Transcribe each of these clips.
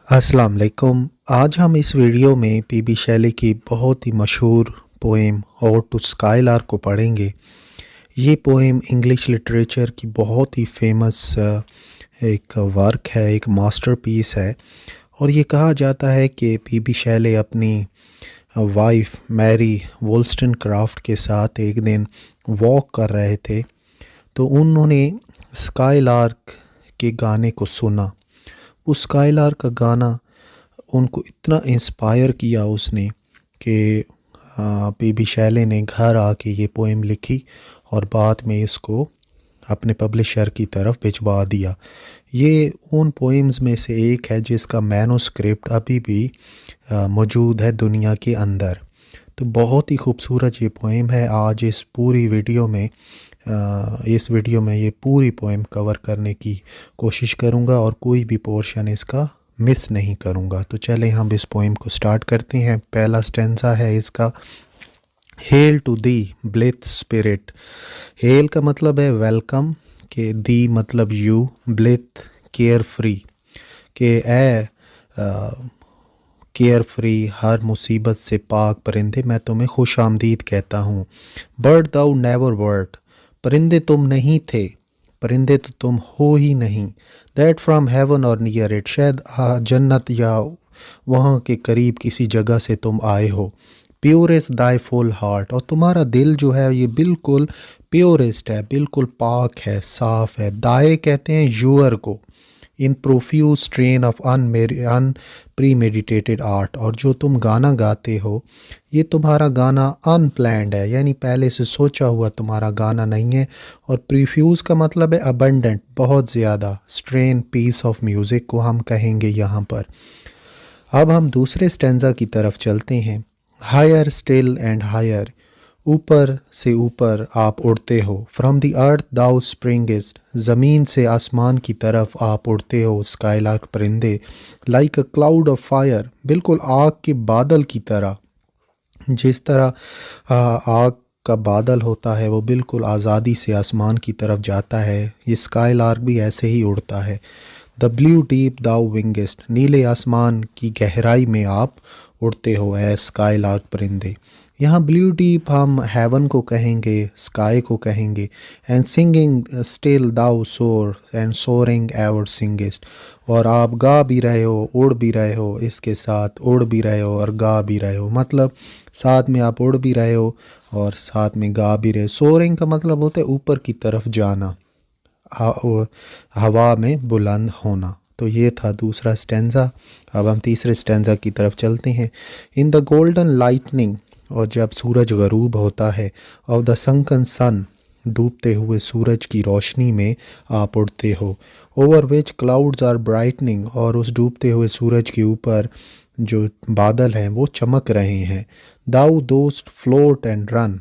अस्सलाम वालेकुम। आज हम इस वीडियो में पीबी शैली की बहुत ही मशहूर पोएम और टू स्काईलार्क को पढ़ेंगे। ये पोएम इंग्लिश लिटरेचर की बहुत ही फेमस एक वर्क है, एक मास्टरपीस है। और ये कहा जाता है कि पीबी शैली अपनी वाइफ मैरी वोल्स्टनक्राफ्ट के साथ एक दिन वॉक कर रहे थे, तो उन्होंने स्काईलार्क के गाने को सुना। उस स्काईलार्क का गाना उनको इतना इंस्पायर किया उसने कि पीबी शैले ने घर आके ये पोएम लिखी और बाद में इसको अपने पब्लिशर की तरफ भिजवा दिया। ये उन पोएम्स में से एक है जिसका मैनूस्क्रिप्ट अभी भी मौजूद है दुनिया के अंदर। तो बहुत ही खूबसूरत ये पोएम है। आज इस वीडियो में ये पूरी पोएम कवर करने की कोशिश करूँगा और कोई भी पोर्शन इसका मिस नहीं करूँगा। तो चलें हम इस पोएम को स्टार्ट करते हैं। पहला स्टेंजा है इसका, hail to thee blithe spirit. Hail का मतलब है वेलकम, के दी मतलब यू, ब्लिथ केयर फ्री, के ए केयर फ्री हर मुसीबत से पाक परिंदे मैं तुम्हें खुश आमदीद कहता हूँ। बर्ड दाउ नेवर वर्ड, परिंदे तुम नहीं थे, परिंदे तो तुम हो ही नहीं। दैट फ्रॉम हेवन और नियर इट, शायद जन्नत या वहाँ के करीब किसी जगह से तुम आए हो। प्योरेस्ट दाई फुल हार्ट, और तुम्हारा दिल जो है ये बिल्कुल प्योरेस्ट है, बिल्कुल पाक है, साफ़ है। दाए कहते हैं यूअर को। इन profuse strain of unpremeditated art, और जो तुम गाना गाते हो ये तुम्हारा गाना अनप्लैंड है, यानी पहले से सोचा हुआ तुम्हारा गाना नहीं है। और प्रीफ्यूज़ का मतलब है अबंडेंट, बहुत ज़्यादा। स्ट्रेन पीस ऑफ म्यूज़िक को हम कहेंगे यहाँ पर। अब हम दूसरे स्टेंजा की तरफ चलते हैं। हायर स्टिल एंड हायर, ऊपर से ऊपर आप उड़ते हो। फ्रॉम द अर्थ दाउ स्प्रिंगेस्ट, ज़मीन से आसमान की तरफ आप उड़ते हो। स्काईलार्क परिंदे, like a cloud of fire, बिल्कुल आग के बादल की तरह। जिस तरह आग का बादल होता है वो बिल्कुल आज़ादी से आसमान की तरफ जाता है, ये स्काईलार्क भी ऐसे ही उड़ता है। द ब्लू डीप दाउ विंगेस्ट, नीले आसमान की गहराई में आप उड़ते हो ए स्काईलार्क परिंदे। यहाँ ब्लू डीप हम हेवन को कहेंगे, स्काई को कहेंगे। एंड सिंगिंग स्टिल दाउ सोर एंड सोरिंग एवर सिंगेस्ट, और आप गा भी रहे हो, उड़ भी रहे हो, इसके साथ उड़ भी रहे हो और गा भी रहे हो, मतलब साथ में आप उड़ भी रहे हो और साथ में गा भी रहे हो। सोरिंग का मतलब होता है ऊपर की तरफ जाना, हवा में बुलंद होना। तो ये था दूसरा स्टेंजा। अब हम तीसरे स्टेंजा की तरफ चलते हैं। इन द गोल्डन लाइटनिंग, और जब सूरज गरूब होता है, ऑफ द संकन सन, डूबते हुए सूरज की रोशनी में आप उड़ते हो। Over which clouds are brightening, और उस डूबते हुए सूरज के ऊपर जो बादल हैं वो चमक रहे हैं। दाउ दोस्त फ्लोट एंड रन,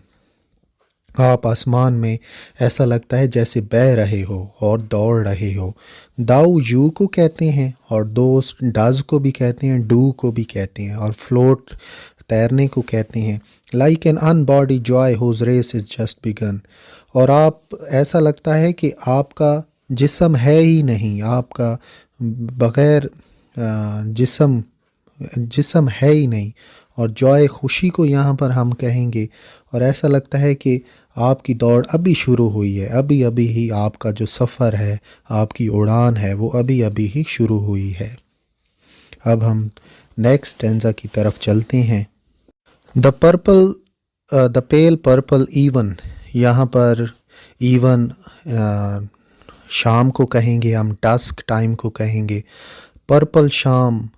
आप आसमान में ऐसा लगता है जैसे बह रहे हो और दौड़ रहे हो। दाउ यू को कहते हैं, और दोस्त डज को भी कहते हैं, डू को भी कहते हैं, और फ्लोट तैरने को कहते हैं। Like an unbodied joy whose race is just begun, और आप ऐसा लगता है कि आपका जिस्म है ही नहीं, आपका बग़ैर जिस्म है ही नहीं। और जॉय खुशी को यहाँ पर हम कहेंगे, और ऐसा लगता है कि आपकी दौड़ अभी शुरू हुई है, अभी अभी ही आपका जो सफ़र है, आपकी उड़ान है, वो अभी अभी ही शुरू हुई है। अब हम नेक्स्ट स्टेंजा की तरफ चलते हैं। द पेल पर्पल इवन, यहाँ पर इवन शाम को कहेंगे हम, डस्क टाइम को कहेंगे। पर्पल शाम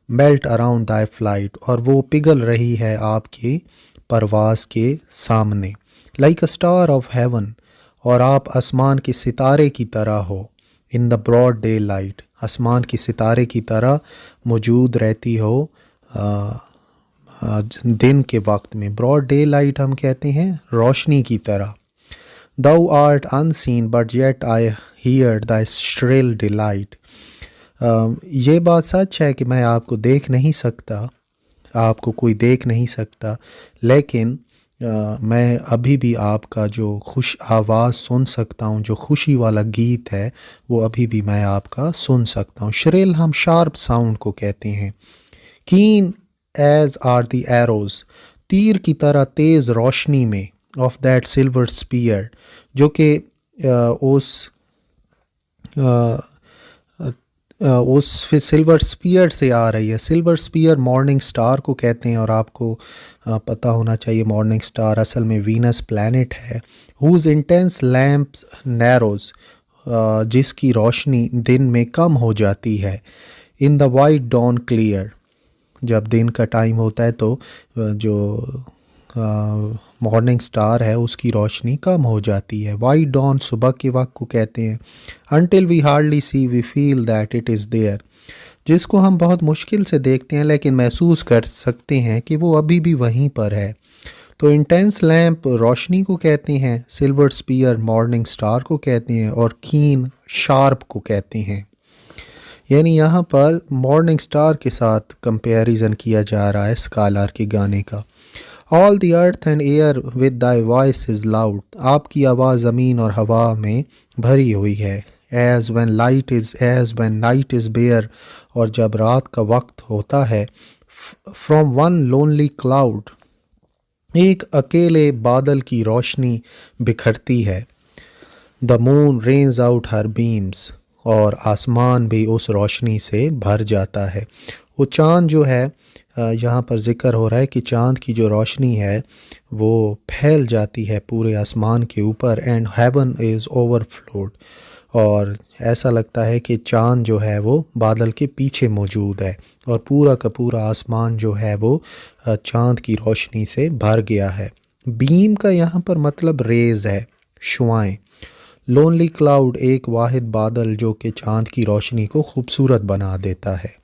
मेल्ट अराउंड दाई फ्लाइट, और वो पिघल रही है आपकी परवाज़ के सामने। Like a star of heaven, और आप आसमान के सितारे की तरह हो। In the broad daylight, आसमान के सितारे की तरह मौजूद रहती हो दिन के वक्त में। ब्रॉड डे लाइट हम कहते हैं रोशनी की तरह। Thou art unseen but yet I hear the shrill delight, ये बात सच है कि मैं आपको देख नहीं सकता, आपको कोई देख नहीं सकता, लेकिन मैं अभी भी आपका जो खुश आवाज़ सुन सकता हूँ, जो खुशी वाला गीत है वो अभी भी मैं आपका सुन सकता हूँ। श्रिल हम शार्प साउंड को कहते हैं। कीन एज आर द एरोज, तीर की तरह तेज़ रोशनी में, ऑफ दैट सिल्वर स्पीयर, जो कि उस अ, उस सिल्वर स्पीयर से आ रही है। सिल्वर स्पीयर मॉर्निंग स्टार को कहते हैं, और आपको पता होना चाहिए मॉर्निंग स्टार असल में वीनस प्लैनेट है। हुज इंटेंस लैम्प्स नैरोज, जिसकी रोशनी दिन में कम हो जाती है। In the white dawn clear, जब दिन का टाइम होता है तो जो मॉर्निंग स्टार है उसकी रोशनी कम हो जाती है। वाइट डॉन सुबह के वक्त को कहते हैं। Until we hardly see we feel that it is there, जिसको हम बहुत मुश्किल से देखते हैं लेकिन महसूस कर सकते हैं कि वो अभी भी वहीं पर है। तो इंटेंस लैम्प रोशनी को कहते हैं, सिल्वर स्पीयर मॉर्निंग स्टार को कहते हैं, और कीन शार्प को कहते हैं। यानी यहाँ पर मॉर्निंग स्टार के साथ कंपैरिजन किया जा रहा है स्कालर के गाने का। All the earth and air with thy voice is loud, आपकी आवाज़ ज़मीन और हवा में भरी हुई है। As when night is bare, और जब रात का वक्त होता है। फ्रॉम वन लोनली क्लाउड, एक अकेले बादल की रोशनी बिखरती है। The moon rains out her beams, और आसमान भी उस रोशनी से भर जाता है। वो चाँद जो है, यहाँ पर ज़िक्र हो रहा है कि चाँद की जो रोशनी है वो फैल जाती है पूरे आसमान के ऊपर। एंड हेवन इज़ ओवरफ्लोड, और ऐसा लगता है कि चाँद जो है वो बादल के पीछे मौजूद है, और पूरा का पूरा आसमान जो है वो चाँद की रोशनी से भर गया है। बीम का यहाँ पर मतलब रेज़ है, शुआएं। लोनली क्लाउड, एक वाहिद बादल जो कि चाँद की रोशनी को खूबसूरत बना देता है।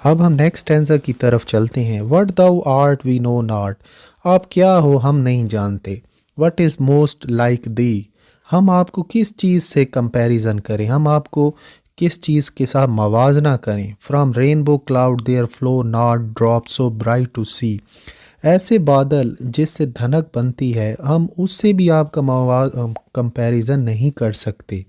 अब हम नेक्स्ट स्टैंजा की तरफ चलते हैं। What thou art we know not, आप क्या हो हम नहीं जानते। What is most like thee, हम आपको किस चीज़ से कंपैरिजन करें, हम आपको किस चीज़ के साथ मवाजना करें। From rainbow cloud there flow not drop so bright to see, ऐसे बादल जिससे धनक बनती है हम उससे भी आपका कंपैरिजन नहीं कर सकते।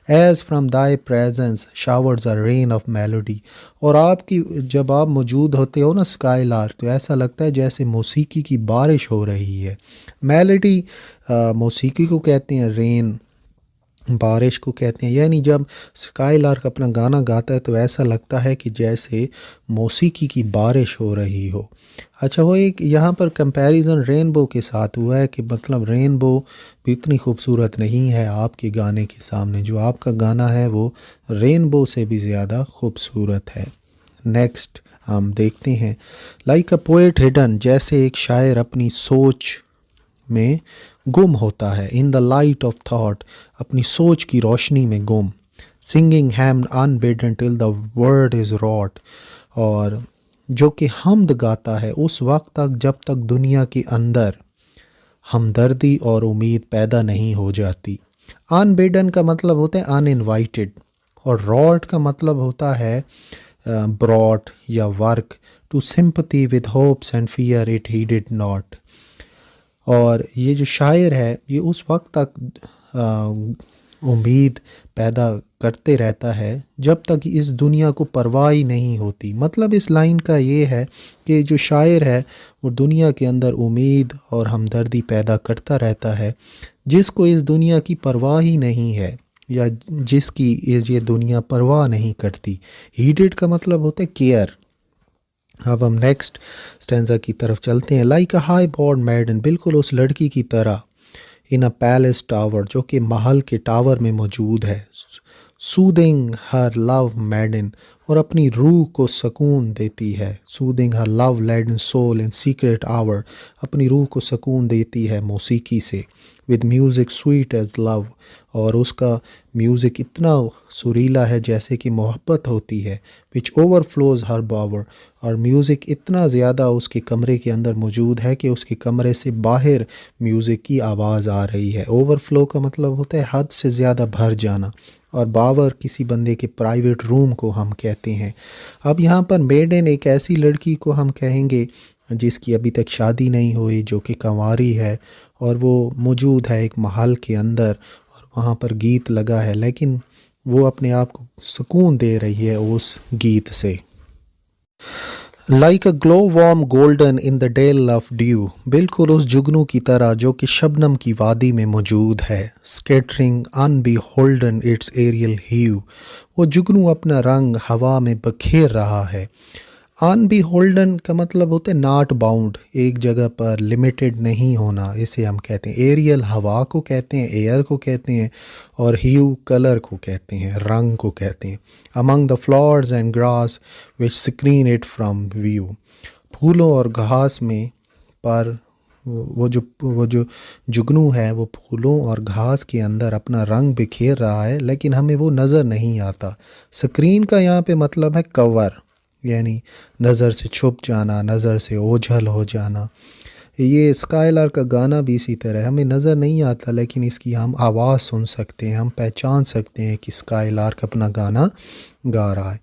As from thy presence showers a rain of melody, और आपकी जब आप मौजूद होते हो ना स्काईलार्क, तो ऐसा लगता है जैसे मौसीकी की बारिश हो रही है। मेलोडी मौसीकी को कहते हैं, रेन बारिश को कहते हैं। यानी जब स्काईलार्क अपना गाना गाता है तो ऐसा लगता है कि जैसे मौसीकी की बारिश हो रही हो। अच्छा, वो एक यहाँ पर कंपैरिजन रेनबो के साथ हुआ है कि मतलब रेनबो भी इतनी खूबसूरत नहीं है आपके गाने के सामने, जो आपका गाना है वो रेनबो से भी ज़्यादा खूबसूरत है। नेक्स्ट हम देखते हैं। लाइक अ पोएट हिडन, जैसे एक शायर अपनी सोच में गुम होता है। In the light of thought, अपनी सोच की रोशनी में गुम। Singing hymn unbidden till the world is wrought, और जो कि हमद गाता है उस वक्त तक जब तक दुनिया के अंदर हमदर्दी और उम्मीद पैदा नहीं हो जाती। अनबिडन का मतलब होता है अनइनवाइटेड, और रॉट का मतलब होता है ब्रॉट या work. To sympathy with hopes and fear it he did not, और ये जो शायर है ये उस वक्त तक उम्मीद पैदा करते रहता है जब तक इस दुनिया को परवाह ही नहीं होती। मतलब इस लाइन का ये है कि जो शायर है वो दुनिया के अंदर उम्मीद और हमदर्दी पैदा करता रहता है, जिसको इस दुनिया की परवाह ही नहीं है, या जिसकी ये दुनिया परवाह नहीं करती। हीडेड का मतलब होता है केयर। अब हम नेक्स्ट स्टैंजा की तरफ चलते हैं। लाइक अ हाई बॉर्न मैडन, बिल्कुल उस लड़की की तरह। इन अ पैलेस टावर, जो कि महल के टावर में मौजूद है। सूदिंग हर लव मैडन, और अपनी रूह को सुकून देती है। Soothing her love laden soul in secret hour, अपनी रूह को सुकून देती है मौसीकी से। With music sweet as love, और उसका म्यूज़िक इतना सुरीला है जैसे कि मोहब्बत होती है। विच ओवरफ्लोज हर बावर, और म्यूज़िक इतना ज़्यादा उसके कमरे के अंदर मौजूद है कि उसके कमरे से बाहर म्यूज़िक की आवाज़ आ रही है। ओवरफ्लो का मतलब होता है हद से ज़्यादा भर जाना, और बावर किसी बंदे के प्राइवेट रूम को हम कहते हैं। अब यहाँ पर मेडन एक ऐसी लड़की को हम कहेंगे जिसकी अभी तक शादी नहीं हुई, जो कि कंवारी है, और वो मौजूद है एक महल के अंदर और वहाँ पर गीत लगा है, लेकिन वो अपने आप को सुकून दे रही है उस गीत से। Like a glow worm golden in the dell of dew, बिल्कुल उस जुगनू की तरह जो कि शबनम की वादी में मौजूद है। स्केटरिंग अनबीहोल्डन इट्स एरियल ह्यू, वो जुगनू अपना रंग हवा में बखेर रहा है। अनबीहोल्डन का मतलब होता है नॉट बाउंड, एक जगह पर लिमिटेड नहीं होना, इसे हम कहते हैं। एरियल हवा को कहते हैं, एयर को कहते हैं, और ह्यू कलर को कहते हैं, रंग को कहते हैं। Among the flowers and grass which screen it from view, फूलों और घास में पर वो जो जुगनू है वो फूलों और घास के अंदर अपना रंग बिखेर रहा है, लेकिन हमें वो नज़र नहीं आता। स्क्रीन का यहाँ पे मतलब है कवर, यानी नज़र से छुप जाना, नज़र से ओझल हो जाना। ये स्काईलार्क का गाना भी इसी तरह है, हमें नज़र नहीं आता लेकिन इसकी हम आवाज़ सुन सकते हैं, हम पहचान सकते हैं कि स्काईलार्क अपना गाना गा रहा है।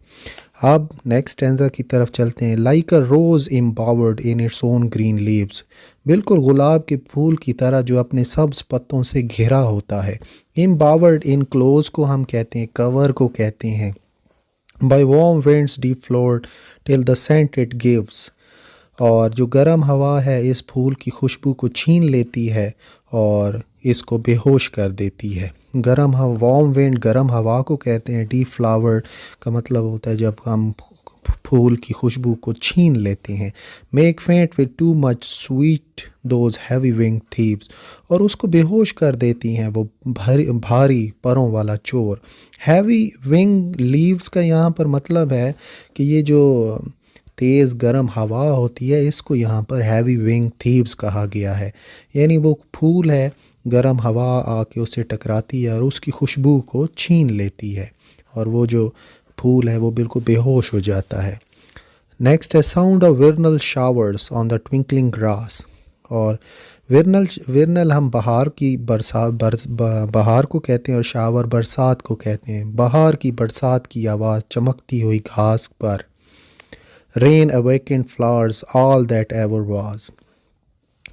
अब नेक्स्ट स्टैंजा की तरफ चलते हैं। Like a rose embowered in its own green leaves, बिल्कुल गुलाब के फूल की तरह जो अपने सब्ज पत्तों से घिरा होता है। एम्बावर्ड इन क्लोज को हम कहते हैं, कवर को कहते हैं। By warm winds deflowered till the scent it gives, और जो गर्म हवा है इस फूल की खुशबू को छीन लेती है और इसको बेहोश कर देती है। गर्म हवा, वार्म विंड गर्म हवा को कहते हैं। डीफ्लावर्ड का मतलब होता है जब हम फूल की खुशबू को छीन लेते हैं। मेक फेंट with too much sweet those heavy wing thieves, और उसको बेहोश कर देती हैं वो भारी परों वाला चोर। हैवी विंग लीव्स का यहाँ पर मतलब है कि ये जो तेज़ गर्म हवा होती है इसको यहाँ पर हैवी विंग थीव्स कहा गया है, यानी वो फूल है, गर्म हवा आके उससे टकराती है और उसकी खुशबू को छीन लेती है और वो जो फूल है वो बिल्कुल बेहोश हो जाता है। नेक्स्ट है sound of vernal showers on the twinkling grass, और विरनल हम बहार की बहार को कहते हैं और शावर बरसात को कहते हैं। बहार की बरसात की आवाज़ चमकती हुई घास पर। Rain awakened flowers all that ever was,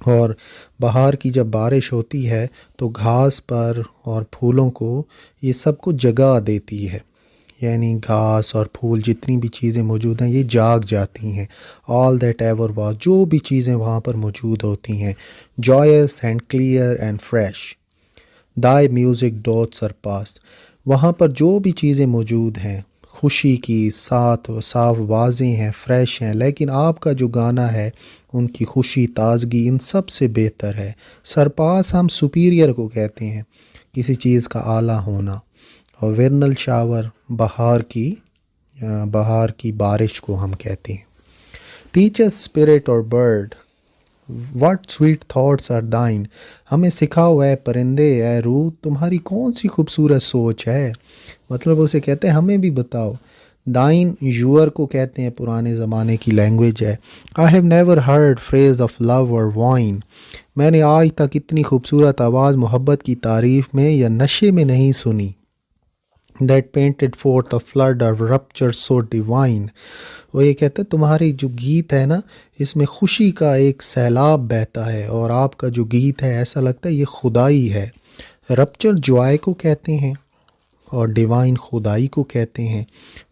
और बहार की जब बारिश होती है तो घास पर और फूलों को ये सब को जगा देती है, यानी घास और फूल जितनी भी चीज़ें मौजूद हैं ये जाग जाती हैं। ऑल दैट एवर वाज, जो भी चीज़ें वहाँ पर मौजूद होती हैं। Joyous and clear and fresh thy music doth surpass, वहाँ पर जो भी चीज़ें मौजूद हैं खुशी की साथ साफ वाज़े हैं, फ्रेश हैं, लेकिन आपका जो गाना है उनकी खुशी ताज़गी इन सब से बेहतर है। सरपास हम सुपीरियर को कहते हैं, किसी चीज़ का आला होना। और विरनल शावर बहार की बारिश को हम कहते हैं। Teach us spirit or bird what sweet thoughts are thine, हमें सिखाओ है परिंदे है रूह तुम्हारी कौन सी खूबसूरत सोच है, मतलब उसे कहते हैं हमें भी बताओ। दाइन यूअर को कहते हैं, पुराने ज़माने की लैंग्वेज है। I have never heard phrase of love और वाइन, मैंने आज तक इतनी खूबसूरत आवाज़ मोहब्बत की तारीफ़ में या नशे में नहीं सुनी। That painted fourth a flood of rupture so divine, वो ये कहता है तुम्हारी जो गीत है ना इसमें खुशी का एक सैलाब बहता है और आपका जो गीत है ऐसा लगता है ये खुदाई है। रप्चर जॉय को कहते हैं और डिवाइन खुदाई को कहते हैं।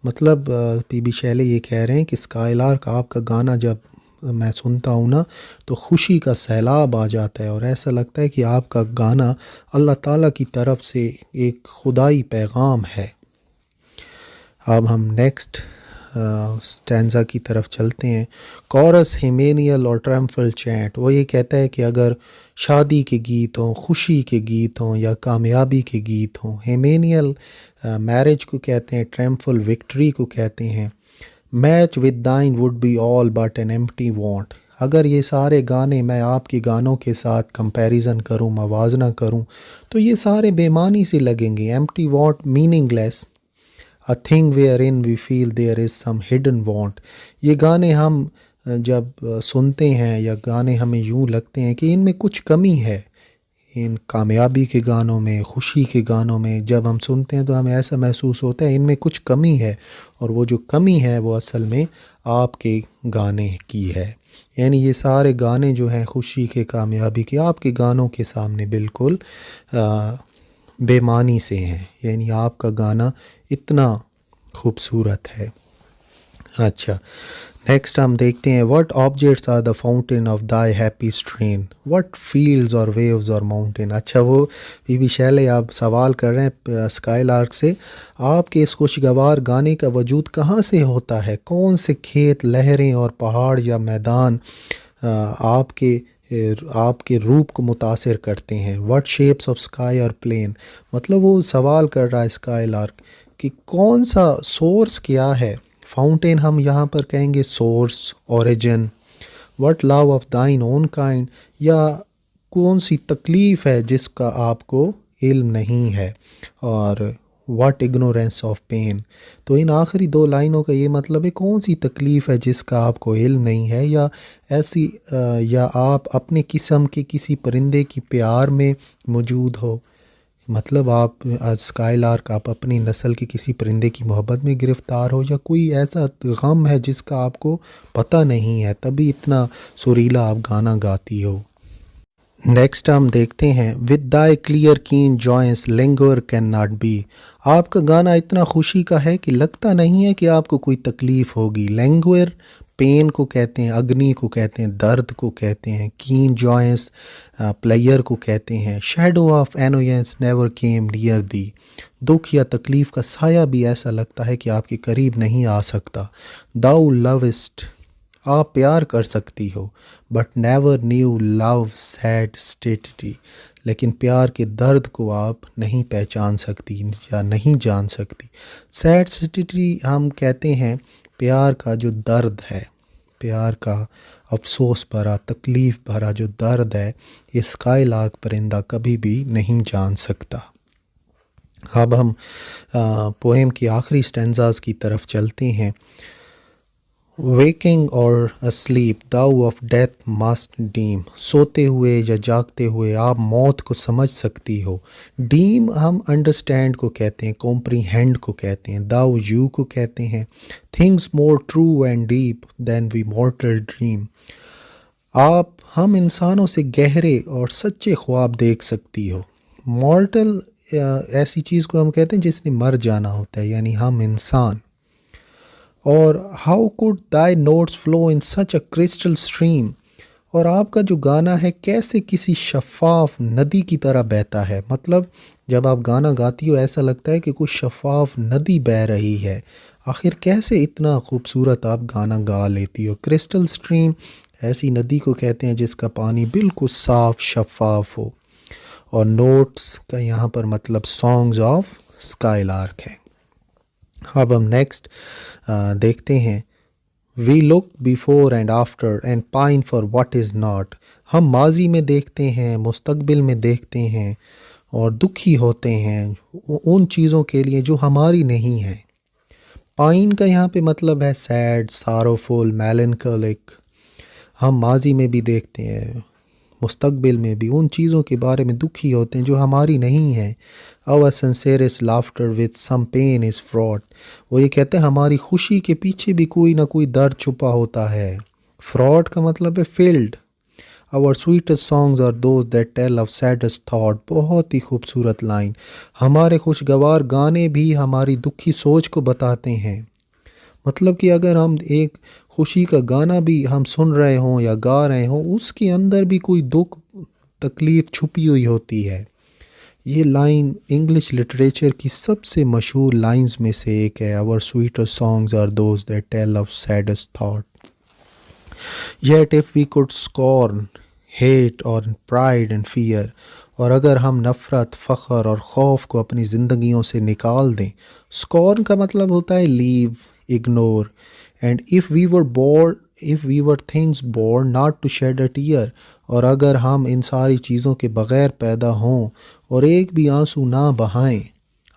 मतलब पीबी शैले ये कह रहे हैं कि स्काईलार्क आपका गाना जब मैं सुनता हूँ ना तो खुशी का सैलाब आ जाता है और ऐसा लगता है कि आपका गाना अल्लाह ताला की तरफ से एक खुदाई पैगाम है। अब हम नेक्स्ट स्टैंजा की तरफ चलते हैं। कॉरस हिमेनियल और ट्रम्फल चैंट, वो ये कहता है कि अगर शादी के गीत हों, खुशी के गीत हों या कामयाबी के गीत हों, हिमेनियल मैरिज को कहते हैं, ट्रम्फल विक्ट्री को कहते हैं। मैच विद दाइन would be all but an empty want, अगर ये सारे गाने मैं आपके गानों के साथ कंपैरिजन करूं, मवाजना करूं तो ये सारे बेमानी से लगेंगे। Empty vaunt meaningless, a thing wherein we feel there is some hidden want, ये गाने हम जब सुनते हैं या गाने हमें यूँ लगते हैं कि इनमें कुछ कमी है। इन कामयाबी के गानों में, खुशी के गानों में जब हम सुनते हैं तो हमें ऐसा महसूस होता है इनमें कुछ कमी है और वो जो कमी है वो असल में आपके गाने की है। यानी ये सारे गाने जो हैं खुशी के, कामयाबी के, आपके गानों के सामने बिल्कुल बेमानी से हैं। यानी आपका गाना इतना खूबसूरत है। अच्छा, नेक्स्ट हम देखते हैं, what objects are the fountain of thy happy strain, what fields or waves or mountain. अच्छा, वो बीबी शैले आप सवाल कर रहे हैं स्काई लार्क से, आपके इस खुशगवार गाने का वजूद कहाँ से होता है, कौन से खेत, लहरें और पहाड़ या मैदान आपके रूप को मुतासिर करते हैं। व्हाट शेप्स ऑफ स्काई और प्लेन, मतलब वो सवाल कर रहा है स्काई लार्क कि कौन सा सोर्स क्या है। फाउंटेन हम यहाँ पर कहेंगे source, origin. What love of दाइन ओन काइंड, या कौन सी तकलीफ़ है जिसका आपको इल्म नहीं है। और व्हाट इग्नोरेंस ऑफ पेन, तो इन आखिरी दो लाइनों का ये मतलब है कौन सी तकलीफ़ है जिसका आपको इल्म नहीं है, या ऐसी या आप अपने किस्म के किसी परिंदे की प्यार में मौजूद हो। मतलब आप स्काई लार्क, आप अपनी नस्ल के किसी परिंदे की मोहब्बत में गिरफ़्तार हो, या कोई ऐसा गम है जिसका आपको पता नहीं है, तभी इतना सुरीला आप गाना गाती हो। नेक्स्ट हम देखते हैं, with thy clear keen joyance languor cannot be, आपका गाना इतना खुशी का है कि लगता नहीं है कि आपको कोई तकलीफ़ होगी। लैंग्वेर पेन को कहते हैं, अग्नि को कहते हैं, दर्द को कहते हैं, कीन जॉइंस प्लेयर को कहते हैं। Shadow of annoyance never came near the, दुख या तकलीफ़ का साया भी ऐसा लगता है कि आपके करीब नहीं आ सकता। दाउ लविस्ट, आप प्यार कर सकती हो, but never knew love sad satiety, लेकिन प्यार के दर्द को आप नहीं पहचान सकती या नहीं जान सकती। सैड स्टेटिटी हम कहते हैं प्यार का जो दर्द है, प्यार का अफसोस भरा, तकलीफ़ भरा जो दर्द है, ये स्काई लार्क परिंदा कभी भी नहीं जान सकता। अब हम पोएम की आखिरी स्टैंजास की तरफ चलते हैं। Waking or asleep thou of death must deem, सोते हुए या जागते हुए आप मौत को समझ सकती हो। डीम हम अंडरस्टैंड को कहते हैं, कॉम्प्रीहेंड को कहते हैं, दाउ यू को कहते हैं। Things more true and deep than we mortal dream, आप हम इंसानों से गहरे और सच्चे ख्वाब देख सकती हो। मॉर्टल ऐसी चीज़ को हम कहते हैं जिसने मर जाना होता है, यानी हम इंसान। और how could Dai notes flow in such a crystal stream, और आपका जो गाना है कैसे किसी शफाफ नदी की तरह बहता है। मतलब जब आप गाना गाती हो ऐसा लगता है कि कुछ शफाफ नदी बह रही है। आखिर कैसे इतना खूबसूरत आप गाना गा लेती हो। क्रिस्टल स्ट्रीम ऐसी नदी को कहते हैं जिसका पानी बिल्कुल साफ शफाफ हो। और नोट्स का यहाँ पर मतलब सॉन्ग्स ऑफ स्काई लार्क है। अब हम नेक्स्ट देखते हैं, we look before and after and pine for what is not, हम माजी में देखते हैं, मुस्तकबिल में देखते हैं और दुखी होते हैं उन चीज़ों के लिए जो हमारी नहीं है। पाइन का यहाँ पे मतलब है सैड, सारोफुल, मेलनकोलिक। हम माजी में भी देखते हैं, मुस्तकबिल में भी उन चीज़ों के बारे में दुखी होते हैं जो हमारी नहीं है। Our sincerest laughter with some pain is fraught, वो ये कहते हैं हमारी खुशी के पीछे भी कोई ना कोई दर्द छुपा होता है। फ्रॉड का मतलब है filled. Our sweetest songs are those that tell of saddest thought, बहुत ही खूबसूरत लाइन। हमारे खुशगवार गाने भी हमारी दुखी सोच को बताते हैं। मतलब कि अगर हम एक खुशी का गाना भी हम सुन रहे हों या गा रहे हों, उसके अंदर भी कोई दुख तकलीफ़ छुपी हुई होती है। ये लाइन इंग्लिश लिटरेचर की सबसे मशहूर लाइंस में से एक है। Our sweeter songs are those that tell of saddest thought, yet if we could scorn hate और प्राइड एंड फियर, और अगर हम नफ़रत, फ़ख्र और ख़ौफ को अपनी ज़िंदगियों से निकाल दें। स्कॉर्न का मतलब होता है leave, ignore. And if we were things born not to shed a tear, और अगर हम इन सारी चीज़ों के बग़ैर पैदा हों और एक भी आंसू ना बहाएं।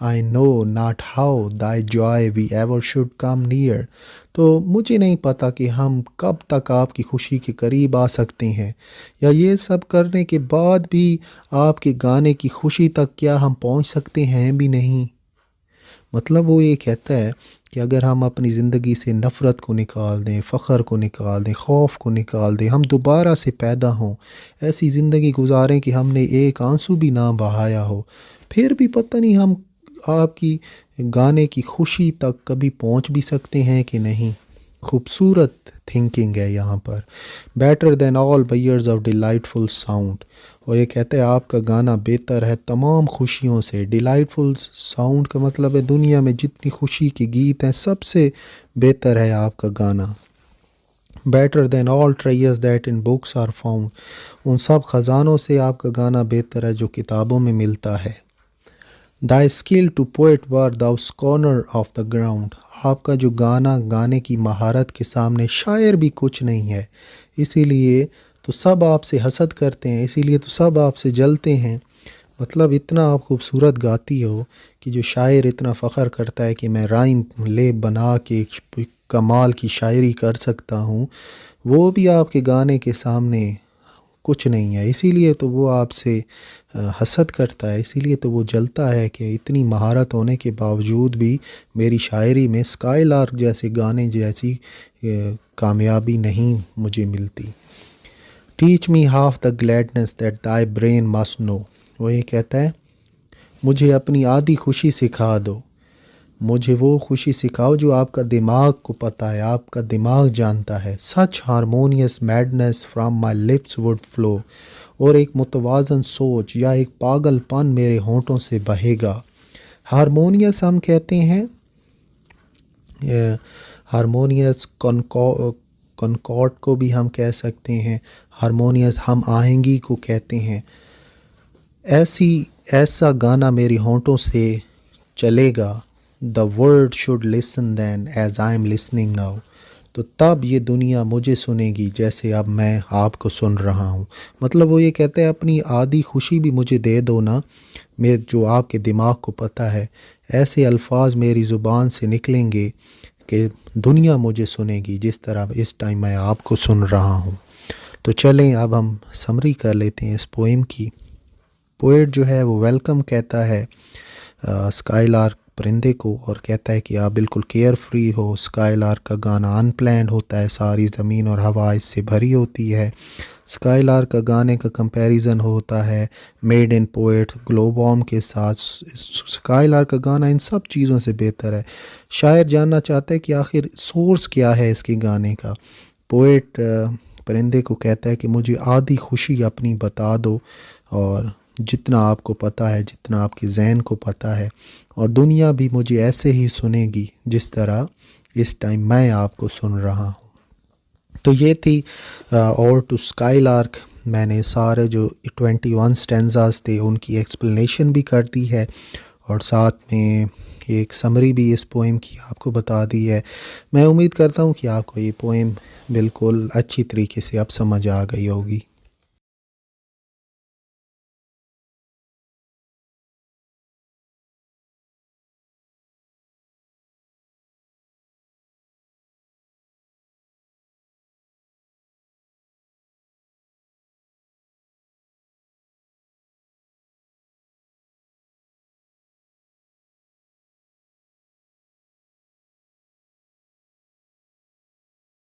I know not how thy joy we ever should come near, तो मुझे नहीं पता कि हम कब तक आपकी खुशी के करीब आ सकते हैं, या ये सब करने के बाद भी आपके गाने की खुशी तक क्या हम पहुंच सकते हैं भी नहीं। मतलब वो ये कहता है कि अगर हम अपनी ज़िंदगी से नफ़रत को निकाल दें, फ़ख्र को निकाल दें, खौफ को निकाल दें, हम दोबारा से पैदा हों, ऐसी ज़िंदगी गुजारें कि हमने एक आंसू भी ना बहाया हो, फिर भी पता नहीं हम आपकी गाने की खुशी तक कभी पहुंच भी सकते हैं कि नहीं। खूबसूरत थिंकिंग है यहाँ पर। Better than all buyers of delightful sound, और ये कहते हैं आपका गाना बेहतर है तमाम खुशियों से। डिलाइटफुल साउंड का मतलब है दुनिया में जितनी खुशी के गीत हैं सबसे बेहतर है आपका गाना। Better than all treasures that in books are found, उन सब ख़जानों से आपका गाना बेहतर है जो किताबों में मिलता है। Thy skill to poet were thou scorner of the ground, आपका जो गाना गाने की महारत के सामने शायर भी कुछ नहीं है, इसीलिए तो सब आपसे हसद करते हैं, इसीलिए तो सब आपसे जलते हैं। मतलब इतना आप खूबसूरत गाती हो कि जो शायर इतना फ़ख्र करता है कि मैं राइम ले बना के एक कमाल की शायरी कर सकता हूँ, वो भी आपके गाने के सामने कुछ नहीं है। इसीलिए तो वो आपसे हसद करता है, इसीलिए तो वो जलता है कि इतनी महारत होने के बावजूद भी मेरी शायरी में स्काईलार्क जैसे गाने जैसी कामयाबी नहीं मुझे मिलती। Teach me half the gladness that thy brain must know, वो ये कहता है मुझे अपनी आधी खुशी सिखा दो, मुझे वो खुशी सिखाओ जो आपका दिमाग को पता है, आपका दिमाग जानता है। Such harmonious madness from my lips would flow, और एक मुतवाज़न सोच या एक पागलपन मेरे होंठों से बहेगा। हारमोनियस हम कहते हैं, हारमोनियस कॉन्कॉर्ड को भी हम कह सकते हैं, हारमोनियस हम आहंगी को कहते हैं। ऐसा गाना मेरी होंठों से चलेगा, the world should listen then as I am listening now, तो तब ये दुनिया मुझे सुनेगी जैसे अब मैं आपको सुन रहा हूँ। मतलब वो ये कहते हैं अपनी आधी खुशी भी मुझे दे दो ना, मेरे जो आपके दिमाग को पता है, ऐसे अल्फाज मेरी ज़ुबान से निकलेंगे कि दुनिया मुझे सुनेगी जिस तरह इस टाइम मैं आपको सुन रहा हूँ। तो चलें अब हम समरी कर लेते हैं इस पोएम की। पोएट जो है वो वेलकम कहता है स्काईलार्क परिंदे को, और कहता है कि आप बिल्कुल केयर फ्री हो। स्काईलार्क का गाना अनप्लैंड होता है, सारी ज़मीन और हवा इससे भरी होती है। स्काईलार्क का गाने का कंपैरिजन होता है मेड इन पोएट ग्लोबॉम के साथ। स्काईलार्क का गाना इन सब चीज़ों से बेहतर है। शायर जानना चाहता है कि आखिर सोर्स क्या है इसके गाने का। पोएट परिंदे को कहता है कि मुझे आधी खुशी अपनी बता दो, और जितना आपको पता है, जितना आपके जहन को पता है, और दुनिया भी मुझे ऐसे ही सुनेगी जिस तरह इस टाइम मैं आपको सुन रहा हूँ। तो ये थी और टू स्काईलार्क। मैंने सारे जो 21 स्टैंजास थे उनकी एक्सप्लेनेशन भी कर दी है, और साथ में एक समरी भी इस पोएम की आपको बता दी है। मैं उम्मीद करता हूँ कि आपको ये पोएम बिल्कुल अच्छी तरीके से अब समझ आ गई होगी।